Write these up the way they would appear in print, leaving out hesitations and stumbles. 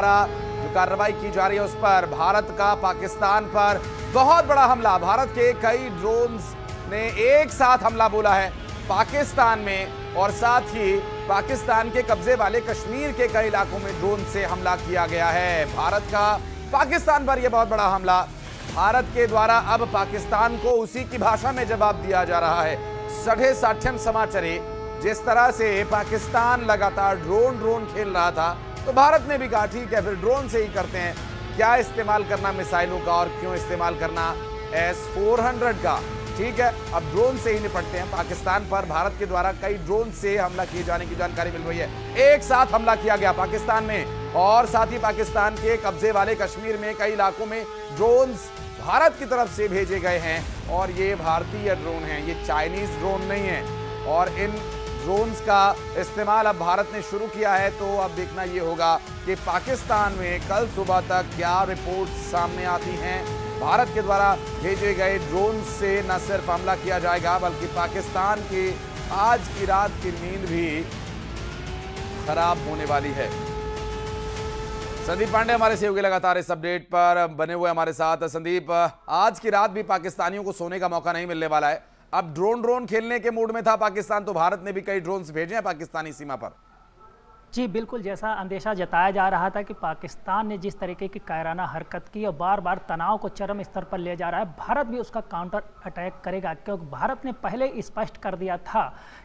जो कार्रवाई की जा रही है उस पर भारत का पाकिस्तान पर बहुत बड़ा हमला। भारत के कई ड्रोन्स ने एक साथ हमला बोला है पाकिस्तान में, और साथ ही पाकिस्तान के कब्जे वाले कश्मीर के कई इलाकों में ड्रोन से हमला किया गया है। भारत का पाकिस्तान पर यह बहुत बड़ा हमला, भारत के द्वारा अब पाकिस्तान को उसी की भाषा में जवाब दिया जा रहा है। सढ़े साठ्यम समाचारी जिस तरह से पाकिस्तान लगातार ड्रोन खेल रहा था, तो भारत ने भी कहा ठीक है फिर ड्रोन से ही करते हैं। क्या इस्तेमाल करना मिसाइलों का और क्यों इस्तेमाल करना S-400 का, ठीक है अब ड्रोन से ही निपटते हैं। पाकिस्तान पर भारत के द्वारा कई ड्रोन से हमला किए जाने की जानकारी मिल रही है। एक साथ हमला किया गया पाकिस्तान में, और साथ ही पाकिस्तान के कब्जे वाले कश्मीर में कई इलाकों में ड्रोन्स भारत की तरफ से भेजे गए हैं, और ये भारतीय ड्रोन हैं, ये चाइनीज ड्रोन नहीं है। और इन ड्रोन्स का इस्तेमाल अब भारत ने शुरू किया है, तो अब देखना ये होगा कि पाकिस्तान में कल सुबह तक क्या रिपोर्ट सामने आती हैं। भारत के द्वारा भेजे गए ड्रोन से न सिर्फ हमला किया जाएगा, बल्कि पाकिस्तान की आज की रात की नींद भी खराब होने वाली है। संदीप पांडे हमारे सहयोगी लगातार इस अपडेट पर बने हुए हमारे साथ। संदीप, आज की रात भी पाकिस्तानियों को सोने का मौका नहीं मिलने वाला है। अब ड्रोन खेलने के मूड में था पाकिस्तान, तो भारत ने भी कई ड्रोन्स भेजे हैं पाकिस्तानी सीमा पर। जी बिल्कुल, जैसा अंदेशा जताया जा रहा था कि पाकिस्तान ने जिस तरीके की कायराना हरकत की और बार बार तनाव को चरम स्तर पर ले जा रहा है, भारत भी उसका काउंटर अटैक करेगा, क्योंकि भारत ने पहले स्पष्ट कर दिया था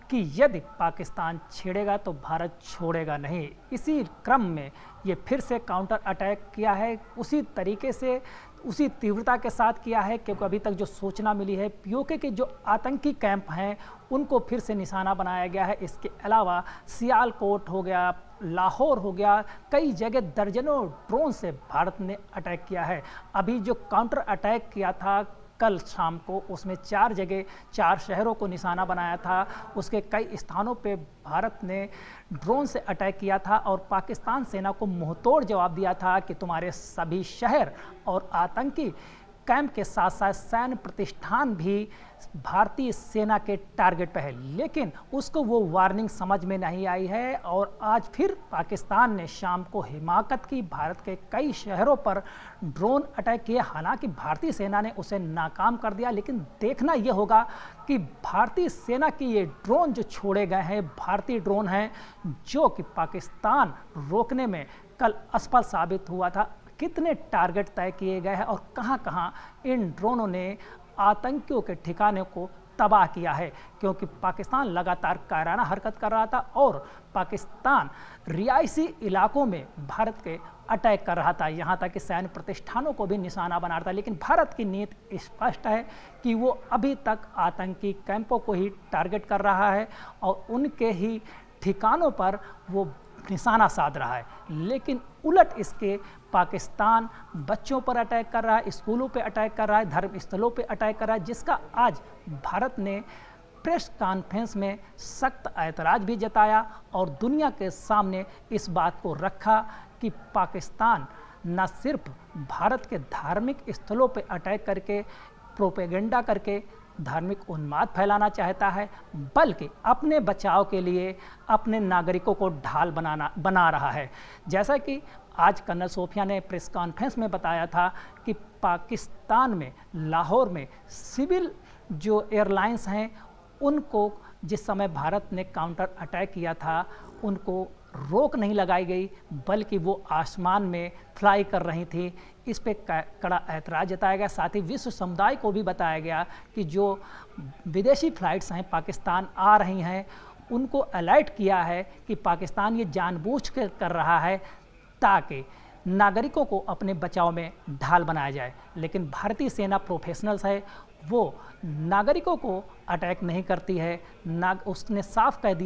कि यदि पाकिस्तान छेड़ेगा तो भारत छोड़ेगा नहीं। इसी क्रम में ये फिर से काउंटर अटैक किया है, उसी तरीके से उसी तीव्रता के साथ किया है, क्योंकि अभी तक जो सूचना मिली है पीओके के जो आतंकी कैंप हैं उनको फिर से निशाना बनाया गया है। इसके अलावा सियालकोट हो गया, लाहौर हो गया, कई जगह दर्जनों ड्रोन से भारत ने अटैक किया है। अभी जो काउंटर अटैक किया था कल शाम को, उसमें 4 जगह 4 शहरों को निशाना बनाया था। उसके कई स्थानों पे भारत ने ड्रोन से अटैक किया था और पाकिस्तान सेना को मुंहतोड़ जवाब दिया था कि तुम्हारे सभी शहर और आतंकी कैंप के साथ साथ सैन्य प्रतिष्ठान भी भारतीय सेना के टारगेट पर है। लेकिन उसको वो वार्निंग समझ में नहीं आई है, और आज फिर पाकिस्तान ने शाम को हिमाकत की, भारत के कई शहरों पर ड्रोन अटैक किए। हालांकि भारतीय सेना ने उसे नाकाम कर दिया, लेकिन देखना ये होगा कि भारतीय सेना की ये ड्रोन जो छोड़े गए हैं भारतीय ड्रोन हैं, जो कि पाकिस्तान रोकने में कल असफल साबित हुआ था। कितने टारगेट तय किए गए हैं और कहां-कहां इन ड्रोनों ने आतंकियों के ठिकाने को तबाह किया है, क्योंकि पाकिस्तान लगातार कायराना हरकत कर रहा था और पाकिस्तान रिहायशी इलाकों में भारत के अटैक कर रहा था, यहाँ तक कि सैन्य प्रतिष्ठानों को भी निशाना बना रहा था। लेकिन भारत की नीति स्पष्ट है कि वो अभी तक आतंकी कैंपों को ही टारगेट कर रहा है और उनके ही ठिकानों पर वो निशाना साध रहा है। लेकिन उलट इसके पाकिस्तान बच्चों पर अटैक कर रहा है, स्कूलों पे अटैक कर रहा है, धर्म स्थलों पे अटैक कर रहा है, जिसका आज भारत ने प्रेस कॉन्फ्रेंस में सख्त ऐतराज भी जताया और दुनिया के सामने इस बात को रखा कि पाकिस्तान न सिर्फ भारत के धार्मिक स्थलों पे अटैक करके प्रोपेगेंडा करके धार्मिक उन्माद फैलाना चाहता है, बल्कि अपने बचाव के लिए अपने नागरिकों को ढाल बना रहा है। जैसा कि आज कर्नल सोफिया ने प्रेस कॉन्फ्रेंस में बताया था कि पाकिस्तान में लाहौर में सिविल जो एयरलाइंस हैं उनको जिस समय भारत ने काउंटर अटैक किया था उनको रोक नहीं लगाई गई, बल्कि वो आसमान में फ्लाई कर रही थी। इस पे कड़ा ऐतराज़ जताया गया। साथ ही विश्व समुदाय को भी बताया गया कि जो विदेशी फ्लाइट्स हैं पाकिस्तान आ रही हैं उनको अलर्ट किया है कि पाकिस्तान ये जानबूझ कर रहा है ताकि नागरिकों को अपने बचाव में ढाल बनाया जाए। लेकिन भारतीय सेना प्रोफेशनल्स है, वो नागरिकों को अटैक नहीं करती है। उसने साफ कह दिया